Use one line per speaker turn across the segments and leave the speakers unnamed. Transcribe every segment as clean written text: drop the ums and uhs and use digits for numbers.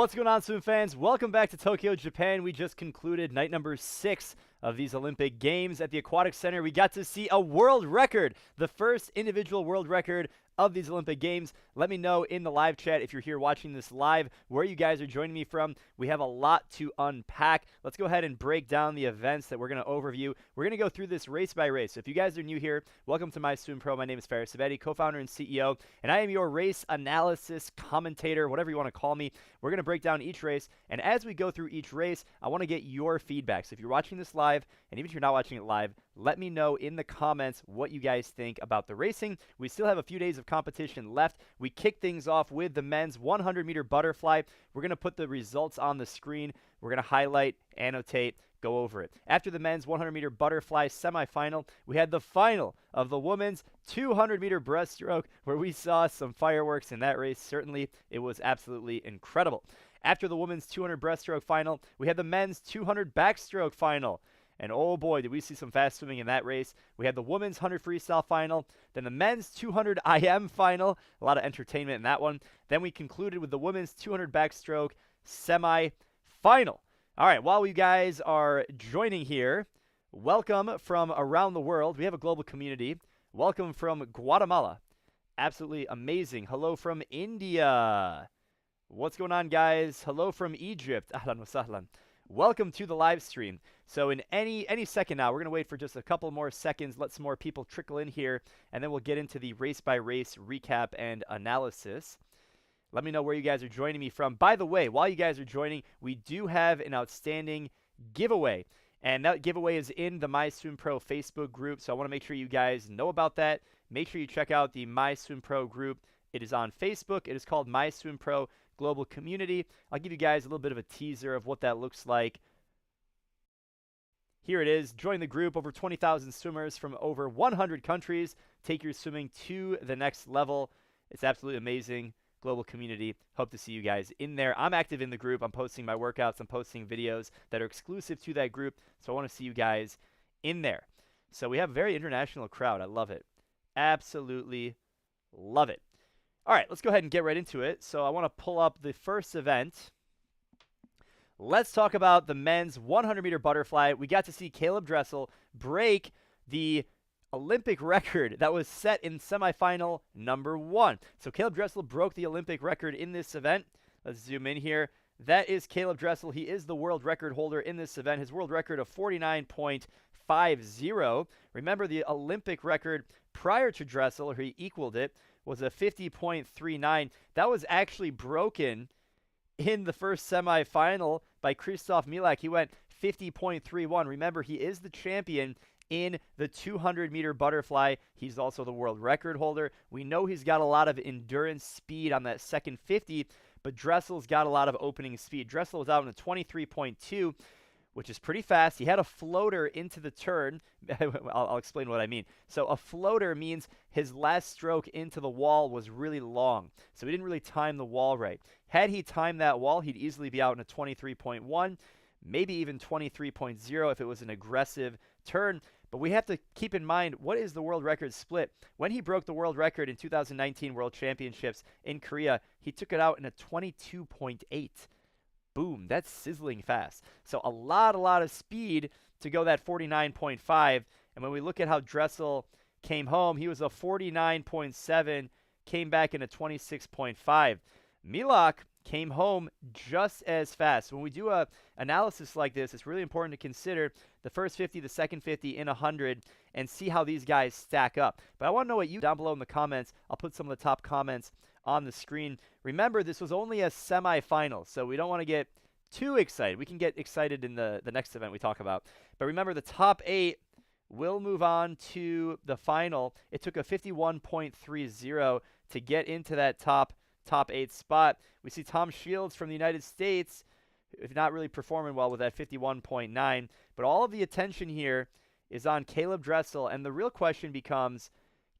What's going on, swim fans? Welcome back to Tokyo, Japan. We just concluded night number 6 of these Olympic Games at the Aquatic Center. We got to see a world record, the first individual world record of these Olympic Games. Let me know in the live chat if you're here watching this live where you guys are joining me from. We have a lot to unpack. Let's go ahead and break down the events that we're going to overview. We're going to go through this race by race. So if you guys are new here, welcome to MySwimPro. My name is Fares Ksebati, co-founder and CEO, and I am your race analysis commentator, whatever you want to call me. We're going to break down each race, and as we go through each race, I want to get your feedback. So if you're watching this live, and even if you're not watching it live, let me know in the comments what you guys think about the racing. We still have a few days of competition left. We kick things off with the men's 100-meter butterfly. We're going to put the results on the screen. We're going to highlight, annotate, go over it. After the men's 100-meter butterfly semifinal, we had the final of the women's 200-meter breaststroke, where we saw some fireworks in that race. Certainly, it was absolutely incredible. After the women's 200 breaststroke final, we had the men's 200 backstroke final. And oh boy, did we see some fast swimming in that race. We had the women's 100 freestyle final, then the men's 200 IM final. A lot of entertainment in that one. Then we concluded with the women's 200 backstroke semi-final. All right, while you guys are joining here, welcome from around the world. We have a global community. Welcome from Guatemala. Absolutely amazing. Hello from India. What's going on, guys? Hello from Egypt. Ahlan wa sahlan. Welcome to the live stream. So in any second now, we're going to wait for just a couple more seconds, let some more people trickle in here, and then we'll get into the race-by-race recap and analysis. Let me know where you guys are joining me from. By the way, while you guys are joining, we do have an outstanding giveaway, and that giveaway is in the MySwimPro Facebook group, so I want to make sure you guys know about that. Make sure you check out the MySwimPro group. It is on Facebook. It is called MySwimPro Global Community. I'll give you guys a little bit of a teaser of what that looks like. Here it is. Join the group. Over 20,000 swimmers from over 100 countries. Take your swimming to the next level. It's absolutely amazing. Global community. Hope to see you guys in there. I'm active in the group. I'm posting my workouts. I'm posting videos that are exclusive to that group. So I want to see you guys in there. So we have a very international crowd. I love it. Absolutely love it. All right, let's go ahead and get right into it. So I want to pull up the first event. Let's talk about the men's 100-meter butterfly. We got to see Caleb Dressel break the Olympic record that was set in semifinal number 1. So Caleb Dressel broke the Olympic record in this event. Let's zoom in here. That is Caleb Dressel. He is the world record holder in this event. His world record of 49.50. Remember, the Olympic record prior to Dressel, or he equaled it, was a 50.39. That was actually broken in the first semifinal by Krzysztof Milak. He went 50.31. Remember, he is the champion in the 200-meter butterfly. He's also the world record holder. We know he's got a lot of endurance speed on that second 50, but Dressel's got a lot of opening speed. Dressel was out in a 23.2, which is pretty fast. He had a floater into the turn. I'll explain what I mean. So a floater means his last stroke into the wall was really long. So he didn't really time the wall right. Had he timed that wall, he'd easily be out in a 23.1, maybe even 23.0 if it was an aggressive turn. But we have to keep in mind, what is the world record split? When he broke the world record in 2019 World Championships in Korea, he took it out in a 22.8. Boom, that's sizzling fast. So a lot of speed to go that 49.5. And when we look at how Dressel came home, he was a 49.7, came back in a 26.5. Milak came home just as fast. When we do a analysis like this, it's really important to consider the first 50, the second 50 in 100, and see how these guys stack up. But I want to know what you down below in the comments. I'll put some of the top comments on the screen. Remember, this was only a semifinal, so we don't want to get too excited. We can get excited in the next event we talk about. But remember, the top 8 will move on to the final. It took a 51.30 to get into that top 8 spot. We see Tom Shields from the United States, if not really performing well with that 51.9. But all of the attention here is on Caleb Dressel, and the real question becomes,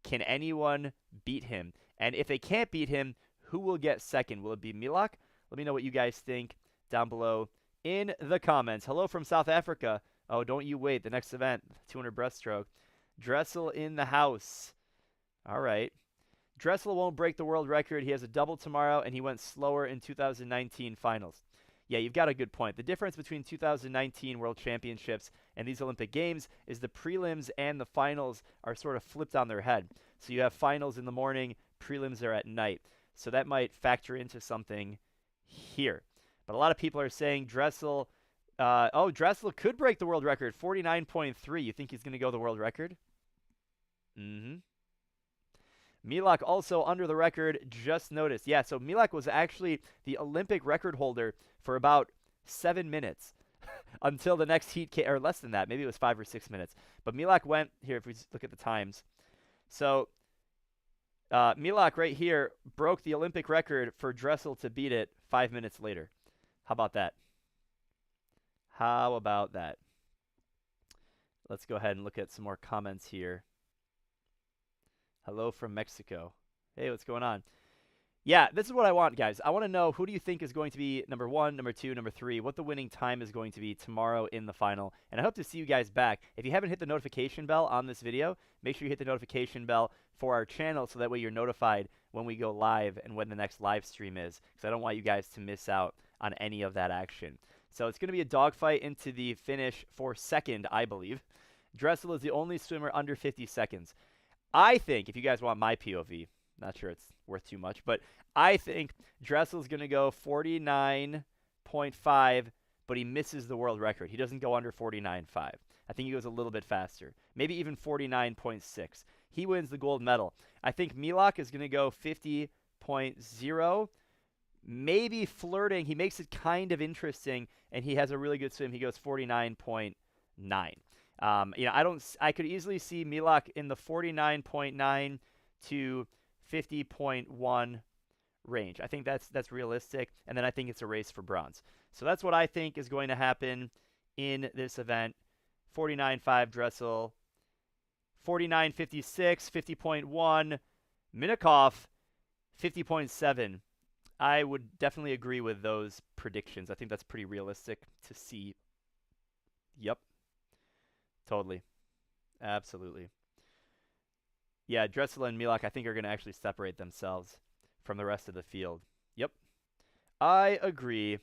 can anyone beat him? And if they can't beat him, who will get second? Will it be Milak? Let me know what you guys think down below in the comments. Hello from South Africa. Oh, don't you wait. The next event, 200 breaststroke. Dressel in the house. All right. Dressel won't break the world record. He has a double tomorrow, and he went slower in 2019 finals. Yeah, you've got a good point. The difference between 2019 World Championships and these Olympic Games is the prelims and the finals are sort of flipped on their head. So you have finals in the morning, prelims are at night. So that might factor into something here. But a lot of people are saying Dressel, Dressel could break the world record, 49.3. You think he's going to go the world record? Mm-hmm. Milak also under the record, just noticed. Yeah, so Milak was actually the Olympic record holder for about 7 minutes until the next heat came, or less than that. Maybe it was 5 or 6 minutes. But Milak went, here, if we look at the times. So Milak right here broke the Olympic record for Dressel to beat it 5 minutes later. How about that? How about that? Let's go ahead and look at some more comments here. Hello from Mexico. Hey, what's going on? Yeah, this is what I want, guys. I want to know who do you think is going to be number 1, number 2, number 3, what the winning time is going to be tomorrow in the final. And I hope to see you guys back. If you haven't hit the notification bell on this video, make sure you hit the notification bell for our channel so that way you're notified when we go live and when the next live stream is, because I don't want you guys to miss out on any of that action. So it's going to be a dogfight into the finish for second, I believe. Dressel is the only swimmer under 50 seconds. I think, if you guys want my POV, not sure it's worth too much, but I think Dressel's going to go 49.5, but he misses the world record. He doesn't go under 49.5. I think he goes a little bit faster, maybe even 49.6. He wins the gold medal. I think Milak is going to go 50.0, maybe flirting. He makes it kind of interesting, and he has a really good swim. He goes 49.9. I could easily see Milak in the 49.9 to 50.1 range. I think that's realistic, and then I think it's a race for bronze. So that's what I think is going to happen in this event. 49.5 Dressel, 49.56, 50.1 Minakov, 50.7. I would definitely agree with those predictions. I think that's pretty realistic to see. Yep. Totally. Absolutely. Yeah, Dressel and Milak, I think, are going to actually separate themselves from the rest of the field. Yep. I agree.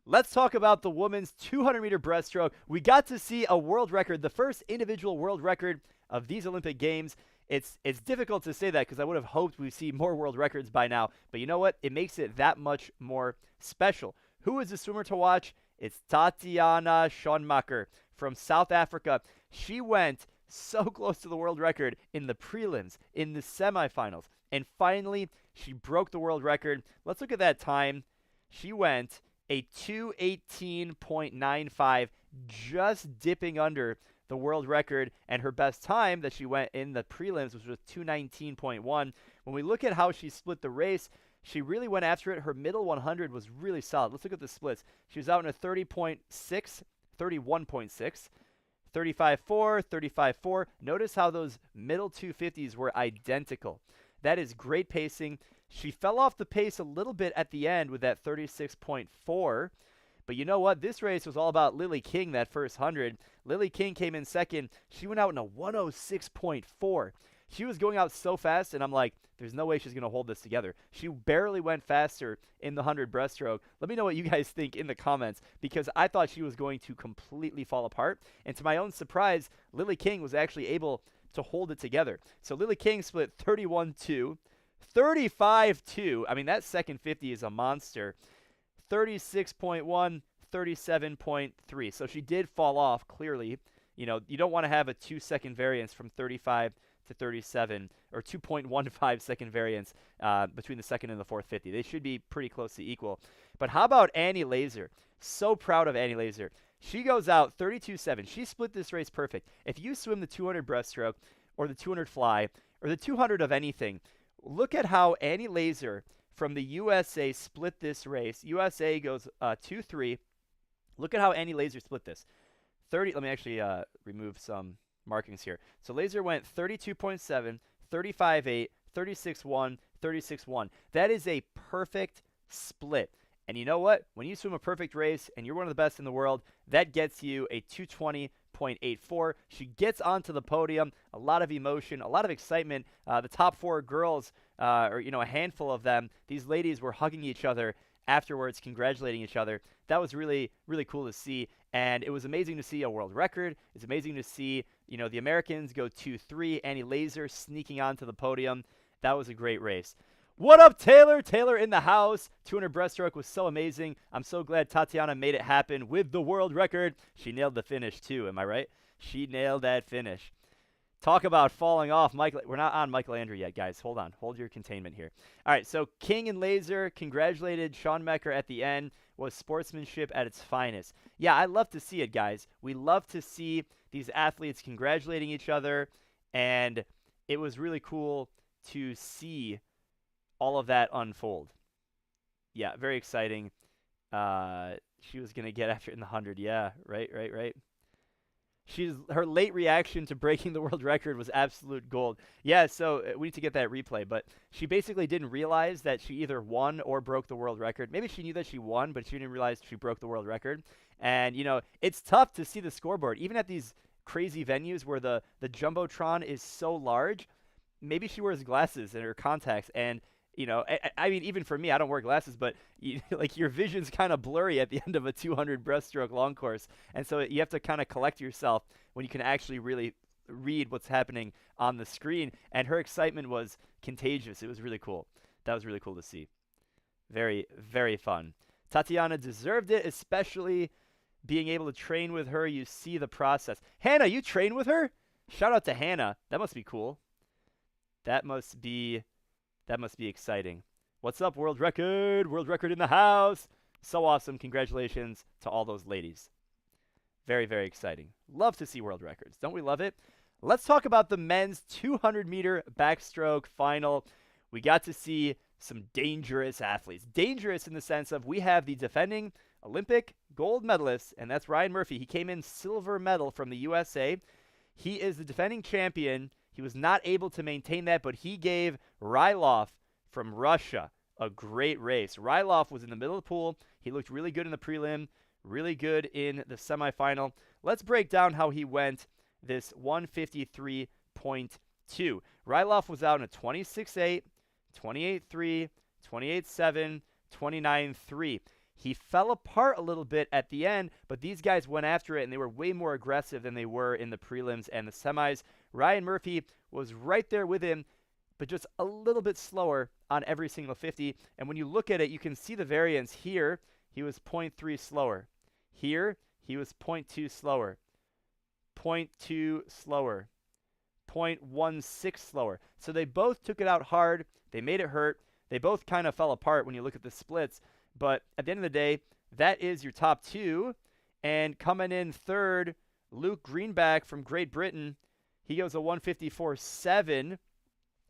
Let's talk about the women's 200-meter breaststroke. We got to see a world record, the first individual world record of these Olympic Games. It's difficult to say that because I would have hoped we'd see more world records by now. But you know what? It makes it that much more special. Who is the swimmer to watch? It's Tatiana Schoenmaker from South Africa. She went so close to the world record in the prelims, in the semifinals, and finally she broke the world record. Let's look at that time. She went a 2:18.95, just dipping under the world record, and her best time that she went in the prelims was 2:19.1. When we look at how she split the race, she really went after it. Her middle 100 was really solid. Let's look at the splits. She was out in a 30.6, 31.6, 35.4, 35.4. Notice how those middle 250s were identical. That is great pacing. She fell off the pace a little bit at the end with that 36.4. But you know what? This race was all about Lily King, that first 100. Lily King came in second. She went out in a 106.4. She was going out so fast, and I'm like, there's no way she's going to hold this together. She barely went faster in the 100 breaststroke. Let me know what you guys think in the comments, because I thought she was going to completely fall apart. And to my own surprise, Lily King was actually able to hold it together. So Lily King split 31.2, 35.2. I mean, that second 50 is a monster. 36.1, 37.3. So she did fall off, clearly. You know, you don't want to have a 2-second variance from 35 to 37, or 2.15 second variance between the second and the fourth 50. They should be pretty close to equal. But how about Annie Laser? So proud of Annie Laser. She goes out 32.7. She split this race perfect. If you swim the 200 breaststroke, or the 200 fly, or the 200 of anything, look at how Annie Laser from the USA split this race. USA goes 2-3. Look at how Annie Laser split this. 30. Let me actually remove some markings here. So Laser went 32.7, 35.8, 36.1, 36.1. That is a perfect split. And you know what? When you swim a perfect race and you're one of the best in the world, that gets you a 0.84. She gets onto the podium. A lot of emotion, a lot of excitement. The top 4 girls, or a handful of them, these ladies were hugging each other afterwards, congratulating each other. That was really, really cool to see. And it was amazing to see a world record. It's amazing to see, the Americans go 2-3. Annie Laser sneaking onto the podium. That was a great race. What up, Taylor? Taylor in the house. 200 breaststroke was so amazing. I'm so glad Tatiana made it happen with the world record. She nailed the finish, too. Am I right? She nailed that finish. Talk about falling off. We're not on Michael Andrew yet, guys. Hold on. Hold your containment here. All right, so King and Laser congratulated Sean Mecker at the end. Was sportsmanship at its finest. Yeah, I love to see it, guys. We love to see these athletes congratulating each other, and it was really cool to see all of that unfold. Yeah, very exciting. She was going to get after it in the 100. Yeah, right. Her late reaction to breaking the world record was absolute gold. Yeah, so we need to get that replay. But she basically didn't realize that she either won or broke the world record. Maybe she knew that she won, but she didn't realize she broke the world record. And, it's tough to see the scoreboard. Even at these crazy venues where the Jumbotron is so large, maybe she wears glasses and her contacts. And, I mean, even for me, I don't wear glasses, but your vision's kind of blurry at the end of a 200 breaststroke long course. And so you have to kind of collect yourself when you can actually really read what's happening on the screen. And her excitement was contagious. It was really cool. That was really cool to see. Very, very fun. Tatiana deserved it, especially being able to train with her. You see the process. Hannah, you train with her? Shout out to Hannah. That must be cool. That must be exciting. What's up, world record? World record in the house. So awesome. Congratulations to all those ladies. Very, very exciting. Love to see world records. Don't we love it? Let's talk about the men's 200-meter backstroke final. We got to see some dangerous athletes. Dangerous in the sense of we have the defending Olympic gold medalist, and that's Ryan Murphy. He came in silver medal from the USA. He is the defending champion. He was not able to maintain that, but he gave Rylov from Russia a great race. Rylov was in the middle of the pool. He looked really good in the prelim, really good in the semifinal. Let's break down how he went this 153.2. Rylov was out in a 26.8, 28.3, 28.7, 29.3. He fell apart a little bit at the end, but these guys went after it, and they were way more aggressive than they were in the prelims and the semis. Ryan Murphy was right there with him, but just a little bit slower on every single 50. And when you look at it, you can see the variance. Here, he was 0.3 slower. Here, he was 0.2 slower. 0.2 slower. 0.16 slower. So they both took it out hard. They made it hurt. They both kind of fell apart when you look at the splits. But at the end of the day, that is your top two. And coming in third, Luke Greenback from Great Britain. He goes a 154.7.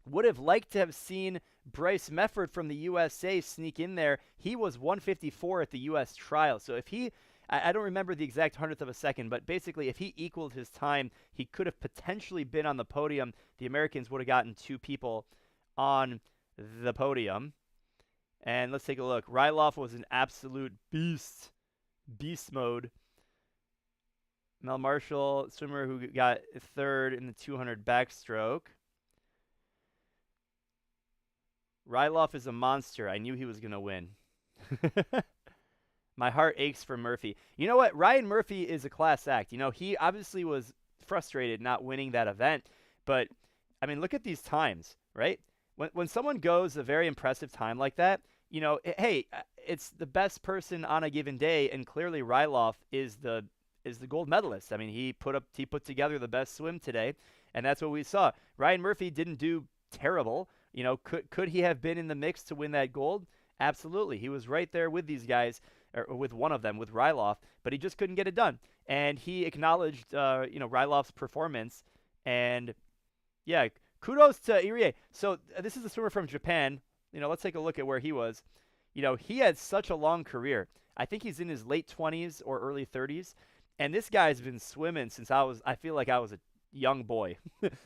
Would have liked to have seen Bryce Mefford from the USA sneak in there. He was 154 at the US trial. So if he, I don't remember the exact 100th of a second, but basically if he equaled his time, he could have potentially been on the podium. The Americans would have gotten 2 people on the podium. And let's take a look. Rylov was an absolute beast. Beast mode. Mel Marshall, swimmer who got third in the 200 backstroke. Rylov is a monster. I knew he was going to win. My heart aches for Murphy. You know what? Ryan Murphy is a class act. He obviously was frustrated not winning that event. But, I mean, look at these times, right? When someone goes a very impressive time like that, hey, it's the best person on a given day, and clearly Rylov is the gold medalist. I mean, he put together the best swim today, and that's what we saw. Ryan Murphy didn't do terrible. Could he have been in the mix to win that gold? Absolutely. He was right there with these guys, or with one of them, with Rylov, but he just couldn't get it done. And he acknowledged, Rylov's performance, and yeah, kudos to Irie. So this is a swimmer from Japan. Let's take a look at where he was. He had such a long career. I think he's in his late 20s or early 30s. And this guy's been swimming since I feel like I was a young boy.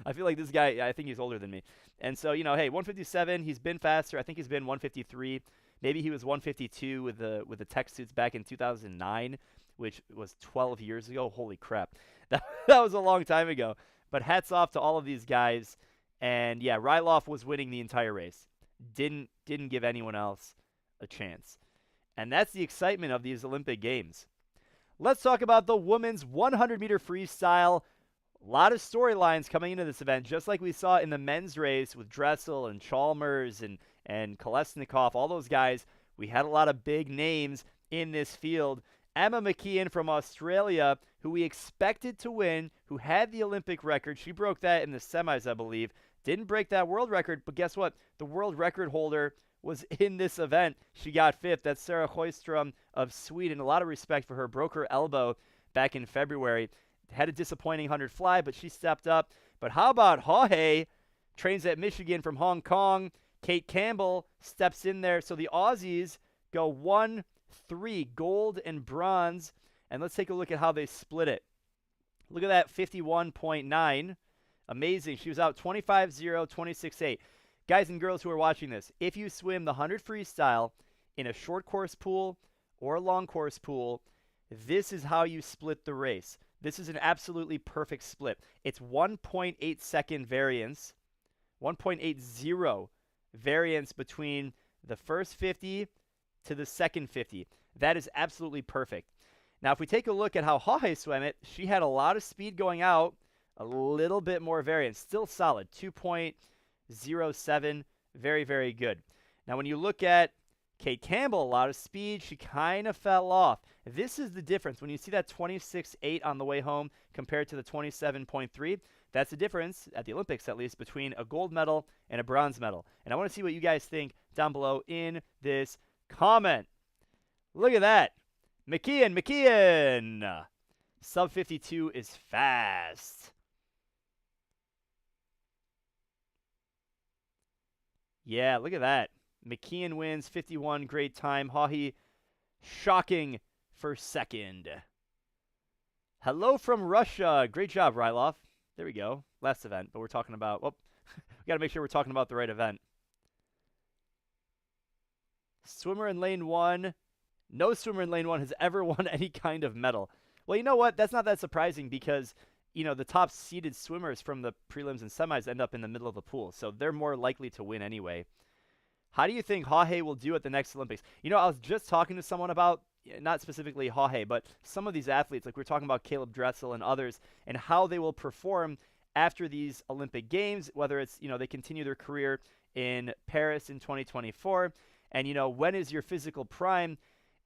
I feel like this guy, I think he's older than me. And so, hey, 157, he's been faster. I think he's been 153. Maybe he was 152 with the tech suits back in 2009. which was 12 years ago. Holy crap. That was a long time ago. But hats off to all of these guys. And yeah, Ryloff was winning the entire race. Didn't give anyone else a chance. And that's the excitement of these Olympic Games. Let's talk about the women's 100-meter freestyle. A lot of storylines coming into this event, just like we saw in the men's race with Dressel and Chalmers and Kolesnikov, all those guys. We had a lot of big names in this field. Emma McKeon from Australia, who we expected to win, who had the Olympic record. She broke that in the semis, I believe. Didn't break that world record, but guess what? The world record holder was in this event. She got 5th. That's Sarah Sjöström of Sweden. A lot of respect for her. Broke her elbow back in February. Had a disappointing 100 fly, but she stepped up. But how about Haughey? Trains at Michigan from Hong Kong. Kate Campbell steps in there. So the Aussies go 1-3, gold and bronze. And let's take a look at how they split it. Look at that, 51.9. Amazing. She was out 25-0, 26-8. Guys and girls who are watching this, if you swim the 100 freestyle in a short course pool or a long course pool, this is how you split the race. This is an absolutely perfect split. It's 1.8 second variance, 1.80 variance between the first 50 to the second 50. That is absolutely perfect. Now, if we take a look at how Haughey swam it, she had a lot of speed going out, a little bit more variance. Still solid, 2.07, very, very good. Now, when you look at Kate Campbell, a lot of speed, she kind of fell off. This is the difference. When you see that 26.8 on the way home compared to the 27.3, that's the difference, at the Olympics at least, between a gold medal and a bronze medal. And I want to see what you guys think down below in this comment. Look at that. McKeon. Sub 52 is fast. Yeah, look at that. McKeon wins, 51, great time. Haughey, shocking for second. Hello from Russia. Great job, Ryloff. There we go. Last event, but we're talking about, we got to make sure we're talking about the right event. Swimmer in lane 1. No swimmer in lane 1 has ever won any kind of medal. Well, you know what? That's not that surprising because, the top seeded swimmers from the prelims and semis end up in the middle of the pool. So they're more likely to win anyway. How do you think Haughey will do at the next Olympics? I was just talking to someone about, not specifically Haughey, but some of these athletes, like we're talking about Caleb Dressel and others, and how they will perform after these Olympic Games, whether it's, they continue their career in Paris in 2024, and, when is your physical prime?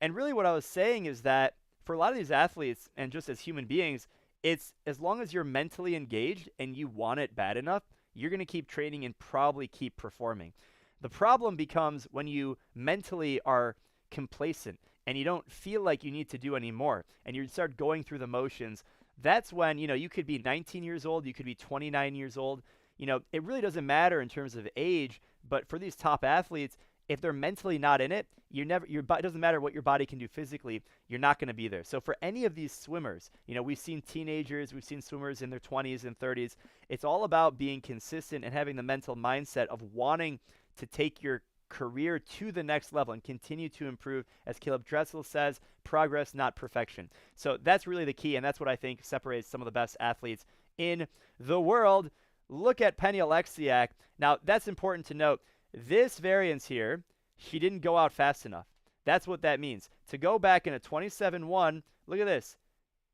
And really what I was saying is that for a lot of these athletes, and just as human beings, it's as long as you're mentally engaged and you want it bad enough, you're going to keep training and probably keep performing. The problem becomes when you mentally are complacent and you don't feel like you need to do any more and you start going through the motions. That's when, you could be 19 years old, you could be 29 years old. It really doesn't matter in terms of age, but for these top athletes, if they're mentally not in it, it doesn't matter what your body can do physically, you're not going to be there. So for any of these swimmers, we've seen teenagers, we've seen swimmers in their 20s and 30s. It's all about being consistent and having the mental mindset of wanting to take your career to the next level and continue to improve. As Caleb Dressel says, progress, not perfection. So that's really the key, and that's what I think separates some of the best athletes in the world. Look at Penny Alexiak. Now, that's important to note. This variance here, she didn't go out fast enough. That's what that means. To go back in a 27.1, look at this.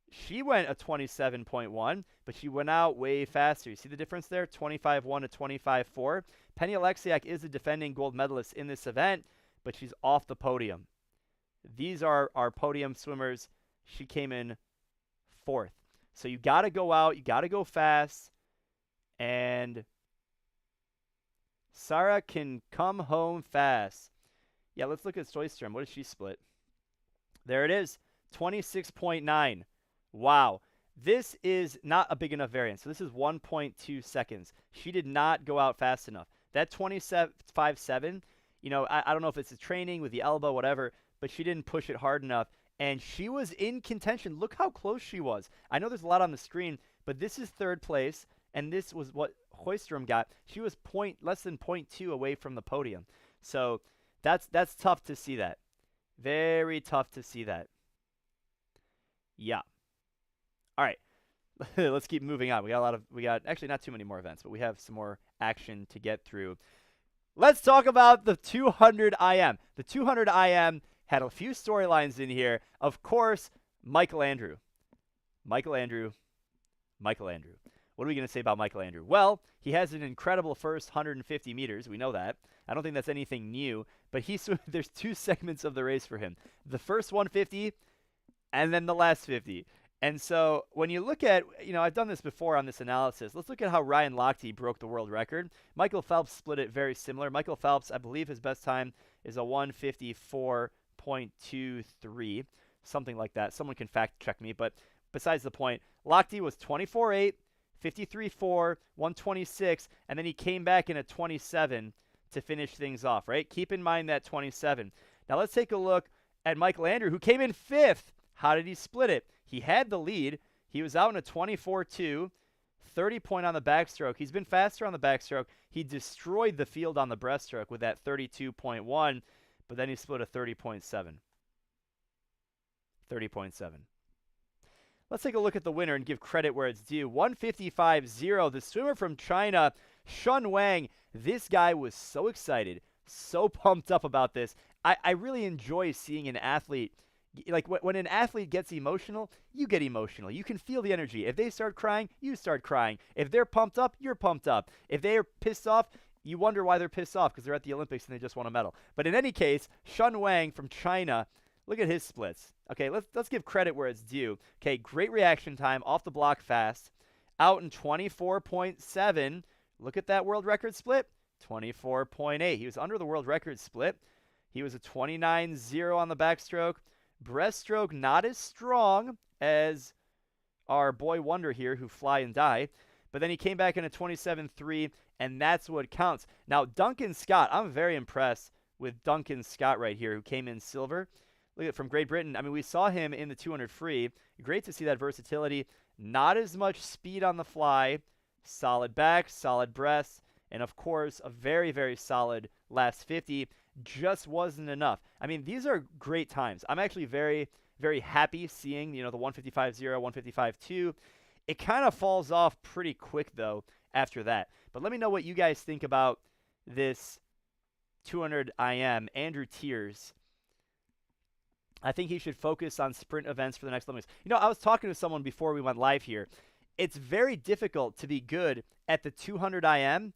She went a 27.1, but she went out way faster. You see the difference there? 25.1 to 25.4. Penny Alexiak is the defending gold medalist in this event, but she's off the podium. These are our podium swimmers. She came in 4th. So you got to go out. You got to go fast. And Sarah can come home fast. Yeah, let's look at Sjöström. What did she split? There it is, 26.9. Wow. This is not a big enough variance. So this is 1.2 seconds. She did not go out fast enough. That 27.57, I don't know if it's the training with the elbow, whatever, but she didn't push it hard enough. And she was in contention. Look how close she was. I know there's a lot on the screen, but this is 3rd place, and this was what Sjöström got. She was less than 0.2 away from the podium. So that's tough to see that. Very tough to see that. Yeah. All right. Let's keep moving on. We got actually not too many more events, but we have some more action to get through. Let's talk about the 200 IM. The 200 IM had a few storylines in here. Of course, Michael Andrew. Michael Andrew. Michael Andrew. What are we going to say about Michael Andrew? Well, he has an incredible first 150 meters. We know that. I don't think that's anything new, but there's two segments of the race for him. The first 150 and then the last 50. And so when you look at, I've done this before on this analysis. Let's look at how Ryan Lochte broke the world record. Michael Phelps split it very similar. Michael Phelps, I believe his best time is a 154.23, something like that. Someone can fact check me, but besides the point, Lochte was 24.8, 53.4, 126, and then he came back in a 27 to finish things off, right? Keep in mind that 27. Now let's take a look at Michael Andrew, who came in 5th. How did he split it? He had the lead. He was out in a 24.2, 30 point on the backstroke. He's been faster on the backstroke. He destroyed the field on the breaststroke with that 32.1, but then he split a 30.7. 30.7. Let's take a look at the winner and give credit where it's due. 155.0, the swimmer from China, Shun Wang. This guy was so excited, so pumped up about this. I really enjoy seeing an athlete. Like, when an athlete gets emotional, you get emotional. You can feel the energy. If they start crying, you start crying. If they're pumped up, you're pumped up. If they are pissed off, you wonder why they're pissed off because they're at the Olympics and they just won a medal. But in any case, Shun Wang from China, look at his splits. Okay, let's give credit where it's due. Okay, great reaction time, off the block fast. Out in 24.7. Look at that world record split. 24.8. He was under the world record split. He was a 29.0 on the backstroke. Breaststroke not as strong as our boy Wonder here, who fly and die. But then he came back in a 27.3, and that's what counts. Now, Duncan Scott, I'm very impressed with Duncan Scott right here, who came in silver. Look at from Great Britain. I mean, we saw him in the 200 free. Great to see that versatility. Not as much speed on the fly. Solid back, solid breast, and of course, a very, very solid last 50. Just wasn't enough. I mean, these are great times. I'm actually very, very happy seeing, the 155.0, 155.2. It kind of falls off pretty quick, though, after that. But let me know what you guys think about this 200 IM. Andrew Tiers. I think he should focus on sprint events for the next Olympics. I was talking to someone before we went live here. It's very difficult to be good at the 200 IM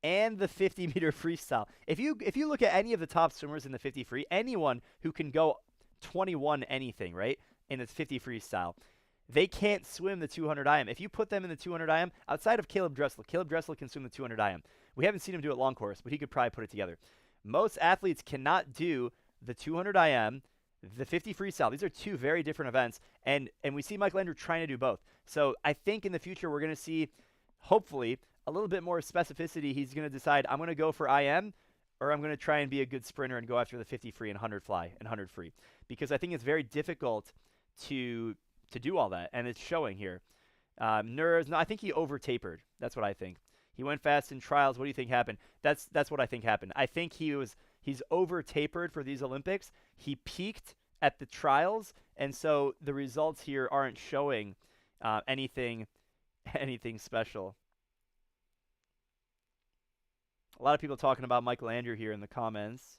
and the 50-meter freestyle. If you look at any of the top swimmers in the 50 free, anyone who can go 21 anything, right, in the 50 freestyle, they can't swim the 200 IM. If you put them in the 200 IM, outside of Caleb Dressel can swim the 200 IM. We haven't seen him do it long course, but he could probably put it together. Most athletes cannot do the 200 IM, the 50 freestyle. These are two very different events, and we see Michael Andrew trying to do both. So I think in the future we're going to see, hopefully, a little bit more specificity. He's going to decide, I'm going to go for IM, or I'm going to try and be a good sprinter and go after the 50 free and 100 fly and 100 free. Because I think it's very difficult to do all that, and it's showing here. No, I think he over-tapered. That's what I think. He went fast in trials. What do you think happened? That's what I think happened. I think he's over-tapered for these Olympics. He peaked at the trials, and so the results here aren't showing anything special. A lot of people talking about Michael Andrew here in the comments.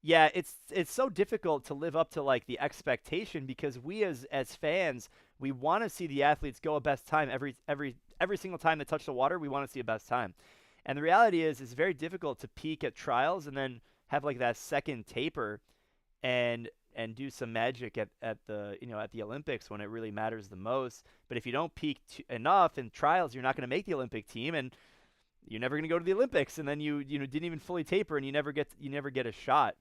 Yeah, it's so difficult to live up to like the expectation because we as fans, we want to see the athletes go a best time every single time they touch the water. We want to see a best time. And the reality is it's very difficult to peak at trials and then have like that second taper and do some magic at the Olympics when it really matters the most. But if you don't peak enough in trials, you're not going to make the Olympic team, and you're never going to go to the Olympics. And then you didn't even fully taper, and you never get a shot.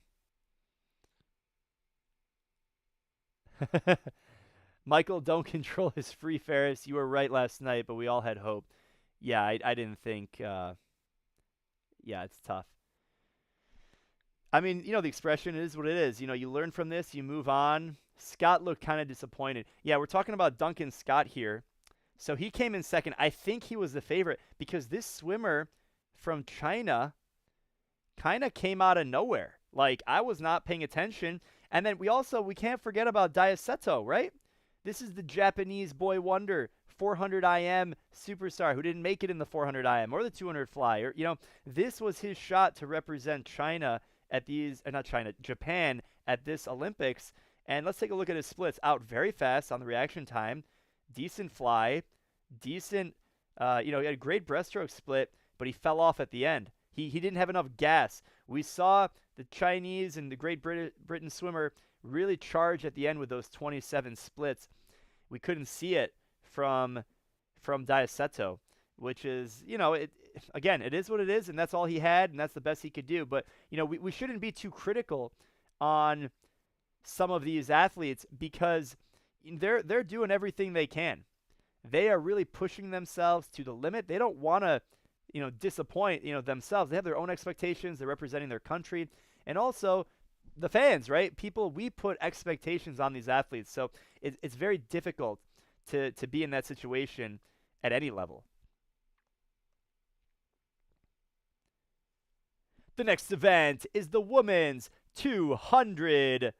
Michael, don't control his free Fares. You were right last night, but we all had hope. Yeah, I didn't think. Yeah, it's tough. I mean, the expression is what it is. You learn from this, you move on. Scott looked kind of disappointed. Yeah, we're talking about Duncan Scott here. So he came in second. I think he was the favorite because this swimmer from China kind of came out of nowhere. Like, I was not paying attention. And then we can't forget about Diaceto, right? This is the Japanese boy wonder, 400 IM superstar who didn't make it in the 400 IM or the 200 fly. Or, this was his shot to represent China at these, not China, Japan at this Olympics. And let's take a look at his splits. Out very fast on the reaction time, decent fly, decent, he had a great breaststroke split, but he fell off at the end. He didn't have enough gas. We saw the Chinese and the Great Britain swimmer really charge at the end with those 27 splits. We couldn't see it from Diaceto, which is, again, it is what it is, and that's all he had, and that's the best he could do. But, we shouldn't be too critical on some of these athletes because they're doing everything they can. They are really pushing themselves to the limit. They don't want to, disappoint, themselves. They have their own expectations. They're representing their country. And also the fans, right? We put expectations on these athletes. So it's very difficult to be in that situation at any level. The next event is the women's 200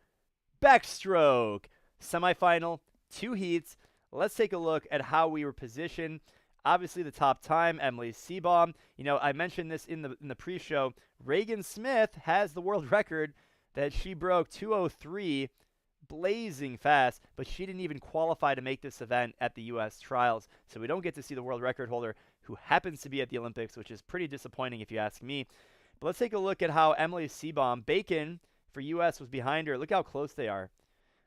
backstroke semifinal, 2 heats. Let's take a look at how we were positioned. Obviously, the top time, Emily Seebohm. I mentioned this in the pre-show. Reagan Smith has the world record that she broke 2:03, blazing fast, but she didn't even qualify to make this event at the U.S. trials. So we don't get to see the world record holder who happens to be at the Olympics, which is pretty disappointing if you ask me. But let's take a look at how Emily Seebohm, Bacon for U.S. was behind her. Look how close they are.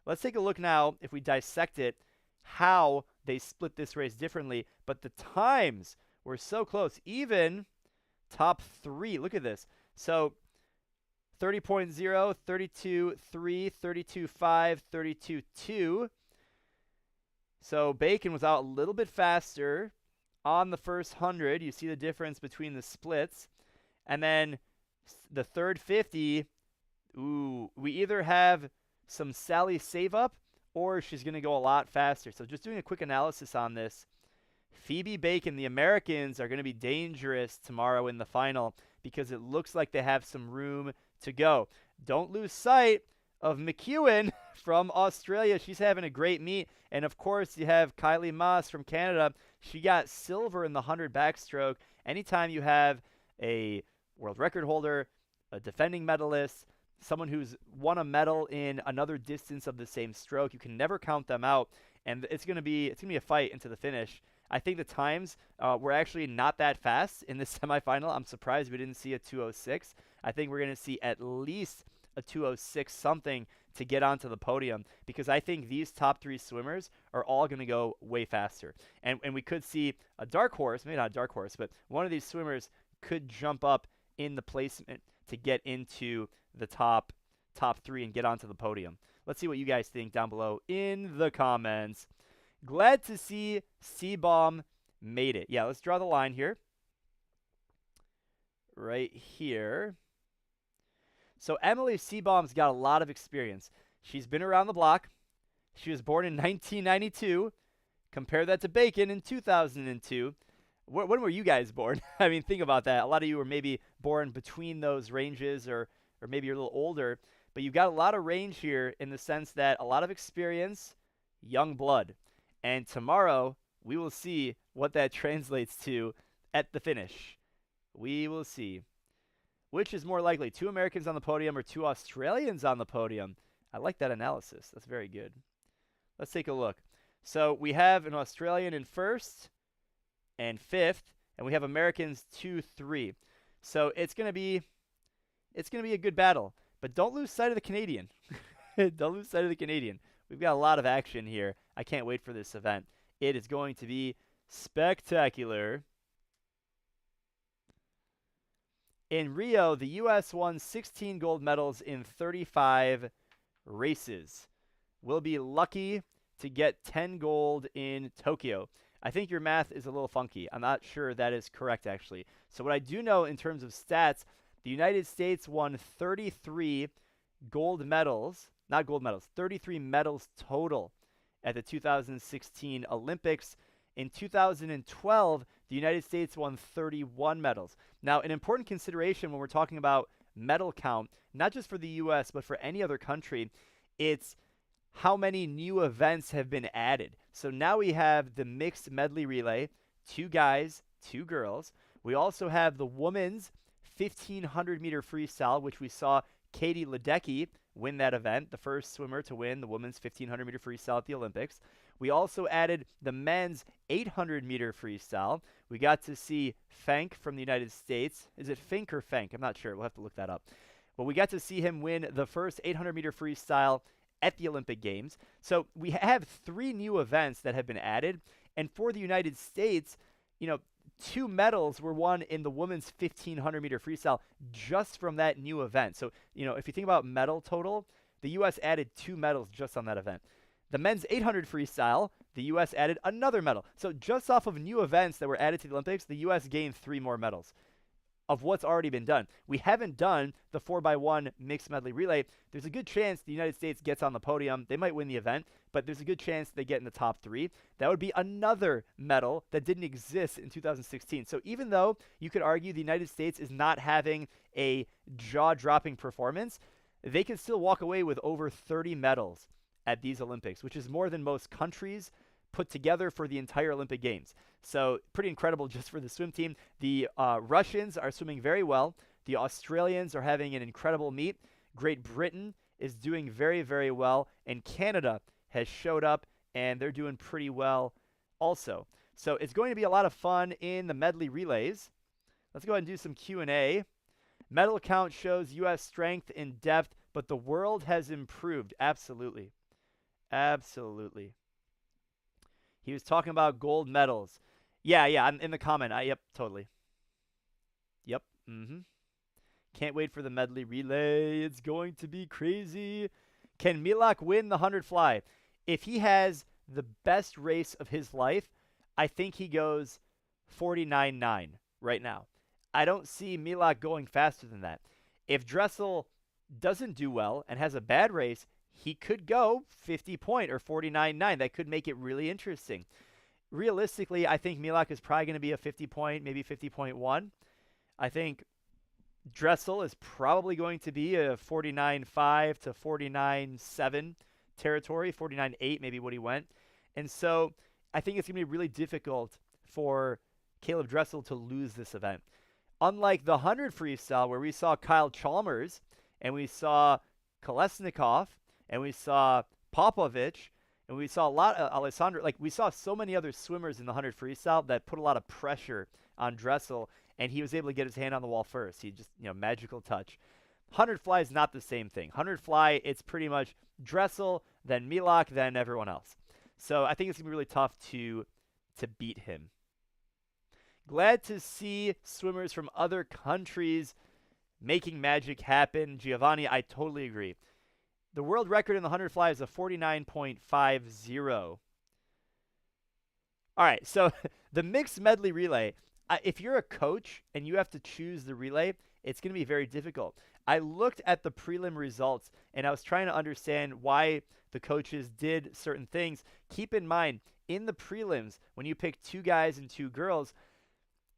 Let's take a look now, if we dissect it, how they split this race differently. But the times were so close. Even top 3. Look at this. So 30.0, 32.3, 32.5, 32.2. So Bacon was out a little bit faster on the first 100. You see the difference between the splits. And then the third 50, we either have some Sally save up or she's going to go a lot faster. So just doing a quick analysis on this, Phoebe Bacon, the Americans, are going to be dangerous tomorrow in the final because it looks like they have some room to go. Don't lose sight of McEwen from Australia. She's having a great meet. And, of course, you have Kylie Maas from Canada. She got silver in the 100 backstroke. Anytime you have a world record holder, a defending medalist, someone who's won a medal in another distance of the same stroke, you can never count them out. And it's going to be a fight into the finish. I think the times were actually not that fast in the semifinal. I'm surprised we didn't see a 2:06. I think we're going to see at least a 2:06 something to get onto the podium because I think these top 3 swimmers are all going to go way faster. And we could see a dark horse, maybe not a dark horse, but one of these swimmers could jump up in the placement to get into the top 3 and get onto the podium. Let's see what you guys think down below in the comments. Glad to see Seebohm made it. Yeah, let's draw the line here. Right here. So Emily Seebohm's got a lot of experience. She's been around the block. She was born in 1992. Compare that to Bacon in 2002. When were you guys born? I mean, think about that. A lot of you were maybe born between those ranges or maybe you're a little older. But you've got a lot of range here in the sense that a lot of experience, young blood. And tomorrow, we will see what that translates to at the finish. We will see. Which is more likely, 2 Americans on the podium or 2 Australians on the podium? I like that analysis. That's very good. Let's take a look. So we have an Australian in first and 5th, and we have Americans 2, 3. So it's going to be a good battle. But don't lose sight of the Canadian. Don't lose sight of the Canadian. We've got a lot of action here. I can't wait for this event. It is going to be spectacular. In Rio, the U.S. won 16 gold medals in 35 races. We'll be lucky to get 10 gold in Tokyo. I think your math is a little funky. I'm not sure that is correct, actually. So what I do know in terms of stats, the United States won 33 gold medals, not gold medals, 33 medals total at the 2016 Olympics. In 2012, the United States won 31 medals. Now, an important consideration when we're talking about medal count, not just for the U.S., but for any other country, it's how many new events have been added. So now we have the mixed medley relay, 2 guys, 2 girls. We also have the women's 1,500-meter freestyle, which we saw Katie Ledecky win that event, the first swimmer to win the women's 1,500-meter freestyle at the Olympics. We also added the men's 800-meter freestyle. We got to see Fank from the United States. Is it Fink or Fank? I'm not sure. We'll have to look that up. But we got to see him win the first 800-meter freestyle at the Olympic Games. So we have 3 new events that have been added. And for the United States, 2 medals were won in the women's 1,500-meter freestyle just from that new event. So, if you think about medal total, the U.S. added 2 medals just on that event. The men's 800 freestyle, the U.S. added another medal. So just off of new events that were added to the Olympics, the U.S. gained 3 more medals of what's already been done. We haven't done the 4x1 mixed medley relay. There's a good chance the United States gets on the podium. They might win the event, but there's a good chance they get in the top 3. That would be another medal that didn't exist in 2016. So even though you could argue the United States is not having a jaw-dropping performance, they can still walk away with over 30 medals at these Olympics, which is more than most countries put together for the entire Olympic Games. So pretty incredible just for the swim team. The Russians are swimming very well. The Australians are having an incredible meet. Great Britain is doing very, very well. And Canada has showed up, and they're doing pretty well also. So it's going to be a lot of fun in the medley relays. Let's go ahead and do some Q&A. Medal count shows U.S. strength in depth, but the world has improved. Absolutely. Absolutely. He was talking about gold medals. Yeah, I'm in the comment. Yep, totally. Yep. Can't wait for the medley relay. It's going to be crazy. Can Milak win the 100 fly? If he has the best race of his life, I think he goes 49.9 right now. I don't see Milak going faster than that. If Dressel doesn't do well and has a bad race, he could go 50 point or 49.9. That could make it really interesting. Realistically, I think Milak is probably going to be a 50 point, maybe 50.1. I think Dressel is probably going to be a 49.5 to 49.7 territory, 49.8 maybe what he went. And so I think it's going to be really difficult for Caleb Dressel to lose this event. Unlike the 100 freestyle where we saw Kyle Chalmers and we saw Kolesnikov and we saw Popovich and we saw a lot of Alessandro. Like, we saw so many other swimmers in the 100 freestyle that put a lot of pressure on Dressel, and he was able to get his hand on the wall first. He just, magical touch. 100 fly is not the same thing. 100 fly, it's pretty much Dressel, then Milak, then everyone else. So I think it's going to be really tough to beat him. Glad to see swimmers from other countries making magic happen. Giovanni, I totally agree. The world record in the 100 fly is a 49.50. All right, so the mixed medley relay, if you're a coach and you have to choose the relay, it's going to be very difficult. I looked at the prelim results, and I was trying to understand why the coaches did certain things. Keep in mind, in the prelims, when you pick 2 guys and 2 girls,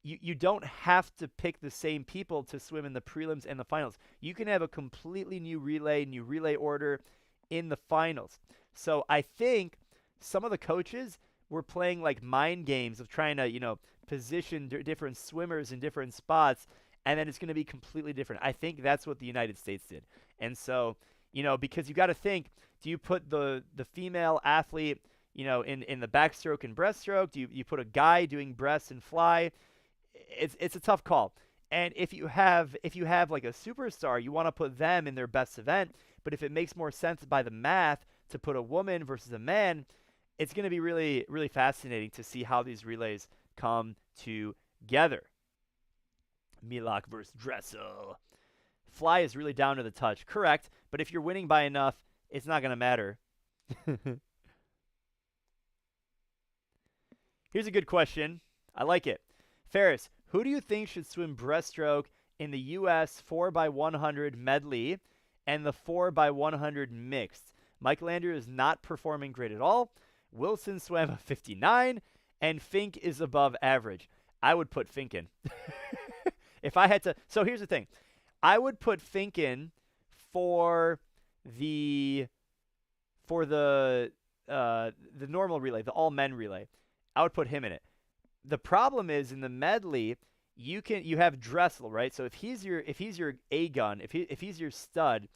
you don't have to pick the same people to swim in the prelims and the finals. You can have a completely new relay order in the finals. So I think some of the coaches were playing like mind games of trying to, position different swimmers in different spots, and then it's going to be completely different. I think that's what the United States did. And so, because you got to think, do you put the female athlete, in the backstroke and breaststroke? Do you put a guy doing breast and fly? It's a tough call. And if you have like a superstar, you want to put them in their best event. But if it makes more sense by the math to put a woman versus a man, it's going to be really, really fascinating to see how these relays come together. Milak versus Dressel. Fly is really down to the touch. Correct. But if you're winning by enough, it's not going to matter. Here's a good question. I like it. Fares, who do you think should swim breaststroke in the U.S. 4x100 medley and the 4x100 mixed? Michael Andrew is not performing great at all. Wilson swam a 59, and Fink is above average. I would put Fink in. If I had to. So here's the thing. I would put Fink in for the for the normal relay, the all men relay, I would put him in it. The problem is in the medley, you have Dressel, right? So if he's your A gun, if he's your stud,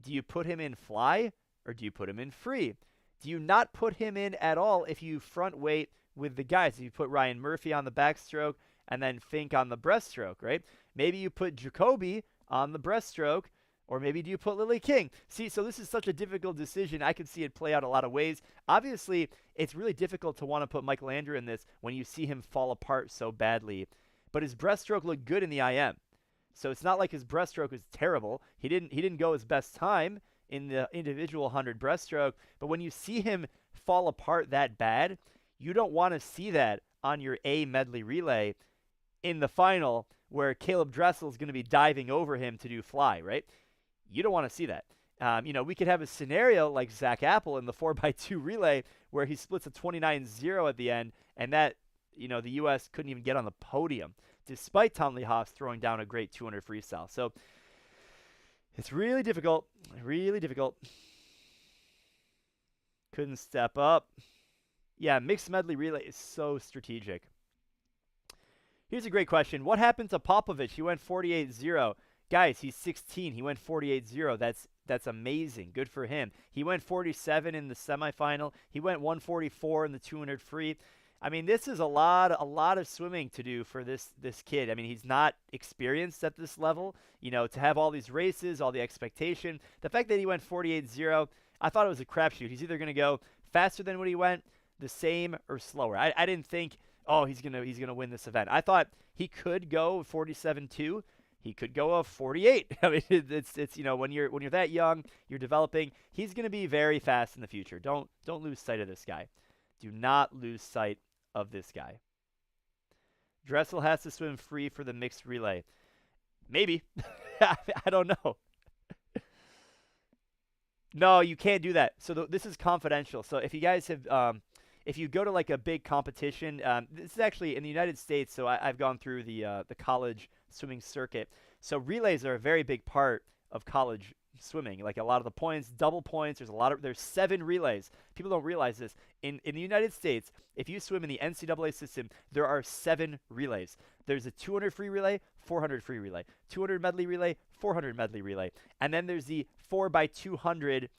do you put him in fly or do you put him in free? Do you not put him in at all if you front weight with the guys? If you put Ryan Murphy on the backstroke and then Fink on the breaststroke, right? Maybe you put Jacoby on the breaststroke, or maybe do you put Lily King? See, so this is such a difficult decision. I can see it play out a lot of ways. Obviously, it's really difficult to want to put Michael Andrew in this when you see him fall apart so badly. But his breaststroke looked good in the IM. So it's not like his breaststroke is terrible. He didn't go his best time in the individual 100 breaststroke, but when you see him fall apart that bad, you don't want to see that on your A medley relay in the final where Caleb Dressel is going to be diving over him to do fly, right? You don't want to see that. We could have a scenario like Zach Apple in the 4x2 relay where he splits a 29-0 at the end, and that, the U.S. couldn't even get on the podium, despite Tom Lee Haas throwing down a great 200 freestyle. So it's really difficult. Really difficult. Couldn't step up. Yeah, mixed medley relay is so strategic. Here's a great question. What happened to Popovich? He went 48-0. Guys, he's 16. He went 48-0. That's amazing. Good for him. He went 47 in the semifinal. He went 144 in the 200 free. I mean, this is a lot of swimming to do for this kid. I mean, he's not experienced at this level. To have all these races, all the expectation. The fact that he went 48-0, I thought it was a crapshoot. He's either going to go faster than what he went, the same, or slower. I didn't think, oh, he's gonna win this event. I thought he could go 47-2. He could go a 48. I mean, it's when you're that young, you're developing. He's going to be very fast in the future. Don't lose sight of this guy. Do not lose sight of this guy. Dressel has to swim free for the mixed relay. Maybe. I don't know. No, you can't do that. So this is confidential. So if you guys have, if you go to like a big competition, this is actually in the United States. So I've gone through the college swimming circuit. So relays are a very big part of college swimming. Like a lot of the points, double points. There's 7 relays. People don't realize this. In the United States, if you swim in the NCAA system, there are 7 relays. There's a 200 free relay, 400 free relay, 200 medley relay, 400 medley relay, and then there's the 4x200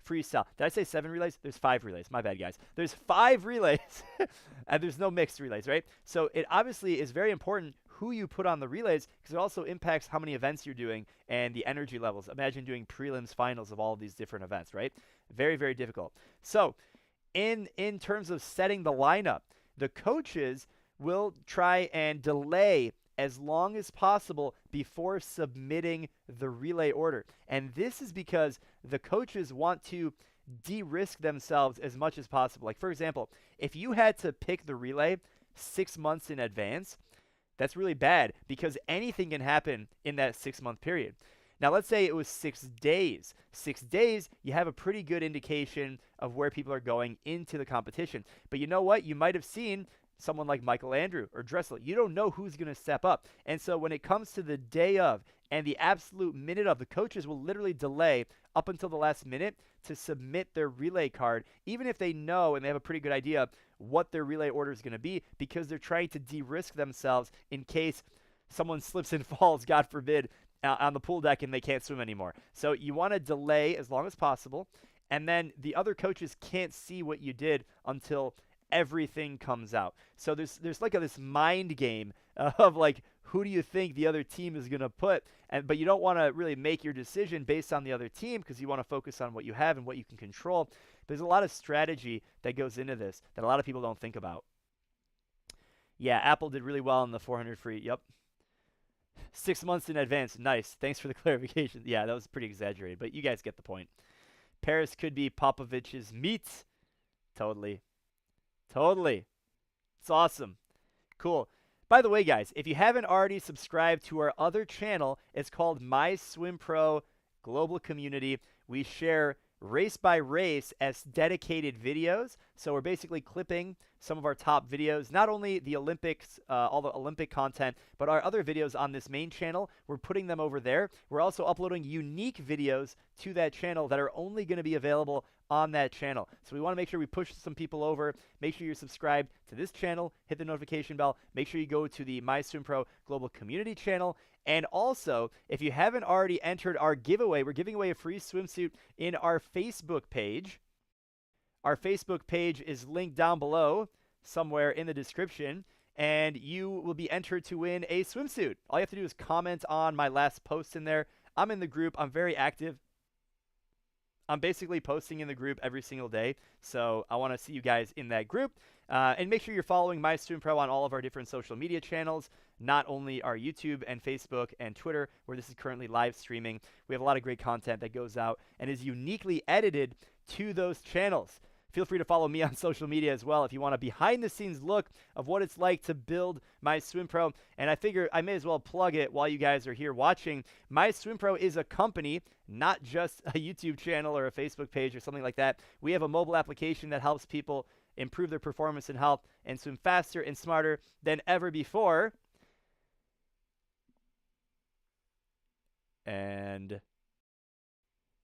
freestyle. Did I say 7 relays? There's 5 relays. My bad, guys. There's 5 relays, and there's no mixed relays, right? So it obviously is very important who you put on the relays because it also impacts how many events you're doing and the energy levels. Imagine doing prelims, finals of all of these different events, right? Very, very difficult. So in terms of setting the lineup, the coaches will try and delay as long as possible before submitting the relay order. And this is because the coaches want to de-risk themselves as much as possible. Like, for example, if you had to pick the relay 6 months in advance, that's really bad because anything can happen in that 6-month period. Now, let's say it was 6 days. 6 days, you have a pretty good indication of where people are going into the competition. But you know what? You might have seen someone like Michael Andrew or Dressel. You don't know who's going to step up. And so when it comes to the day of and the absolute minute of, the coaches will literally delay up until the last minute to submit their relay card, even if they know and they have a pretty good idea what their relay order is going to be, because they're trying to de-risk themselves in case someone slips and falls, God forbid, on the pool deck and they can't swim anymore. So you want to delay as long as possible, and then the other coaches can't see what you did until everything comes out. So there's like this mind game of like, who do you think the other team is going to put? But you don't want to really make your decision based on the other team because you want to focus on what you have and what you can control. There's a lot of strategy that goes into this that a lot of people don't think about. Yeah, Apple did really well in the 400 free. Yep. 6 months in advance. Nice. Thanks for the clarification. Yeah, that was pretty exaggerated, but you guys get the point. Paris could be Popovich's meat. Totally. It's awesome. Cool. By the way, guys, if you haven't already subscribed to our other channel, it's called MySwimPro Global Community. We share race by race as dedicated videos. So we're basically clipping some of our top videos, not only the Olympics, all the Olympic content, but our other videos on this main channel. We're putting them over there. We're also uploading unique videos to that channel that are only going to be available on that channel. So we want to make sure we push some people over. Make sure you're subscribed to this channel, hit the notification bell. Make sure you go to the MySwimPro Global Community channel. And also, if you haven't already entered our giveaway, we're giving away a free swimsuit in our Facebook page. Our Facebook page is linked down below somewhere in the description, and you will be entered to win a swimsuit. All you have to do is comment on my last post in there. I'm in the group. I'm very active. I'm basically posting in the group every single day, so I want to see you guys in that group. And make sure you're following MySwimPro on all of our different social media channels, not only our YouTube and Facebook and Twitter, where this is currently live streaming. We have a lot of great content that goes out and is uniquely edited to those channels. Feel free to follow me on social media as well if you want a behind-the-scenes look of what it's like to build MySwimPro. And I figure I may as well plug it while you guys are here watching. MySwimPro is a company, not just a YouTube channel or a Facebook page or something like that. We have a mobile application that helps people improve their performance and health and swim faster and smarter than ever before. And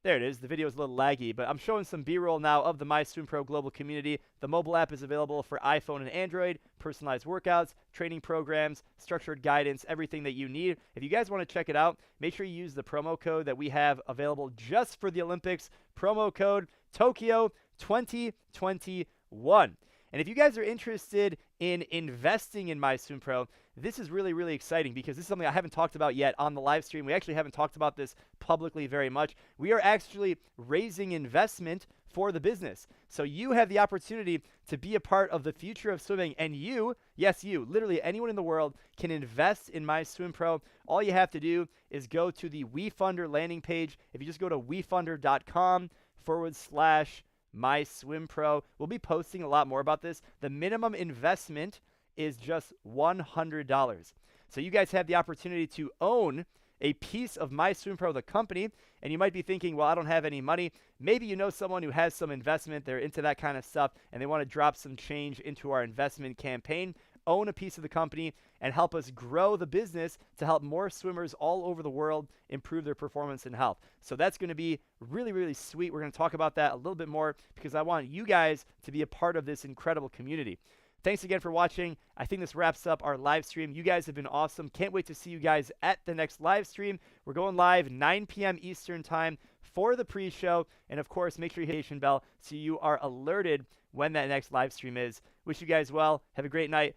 there it is. The video is a little laggy, but I'm showing some B-roll now of the MySwimPro global community. The mobile app is available for iPhone and Android, personalized workouts, training programs, structured guidance, everything that you need. If you guys want to check it out, make sure you use the promo code that we have available just for the Olympics, promo code Tokyo 2021. And if you guys are interested in investing in MySwimPro, this is really, really exciting because this is something I haven't talked about yet on the live stream. We actually haven't talked about this publicly very much. We are actually raising investment for the business. So you have the opportunity to be a part of the future of swimming, and you, yes, you, literally anyone in the world can invest in MySwimPro. All you have to do is go to the WeFunder landing page. If you just go to wefunder.com/MySwimPro. We'll be posting a lot more about this. The minimum investment is just $100. So you guys have the opportunity to own a piece of MySwimPro, the company, and you might be thinking, well, I don't have any money. Maybe you know someone who has some investment, they're into that kind of stuff, and they want to drop some change into our investment campaign. Own a piece of the company and help us grow the business to help more swimmers all over the world improve their performance and health. So that's going to be really, really sweet. We're going to talk about that a little bit more because I want you guys to be a part of this incredible community. Thanks again for watching. I think this wraps up our live stream. You guys have been awesome. Can't wait to see you guys at the next live stream. We're going live 9 p.m. Eastern time for the pre-show. And of course, make sure you hit the notification bell so you are alerted when that next live stream is. Wish you guys well. Have a great night.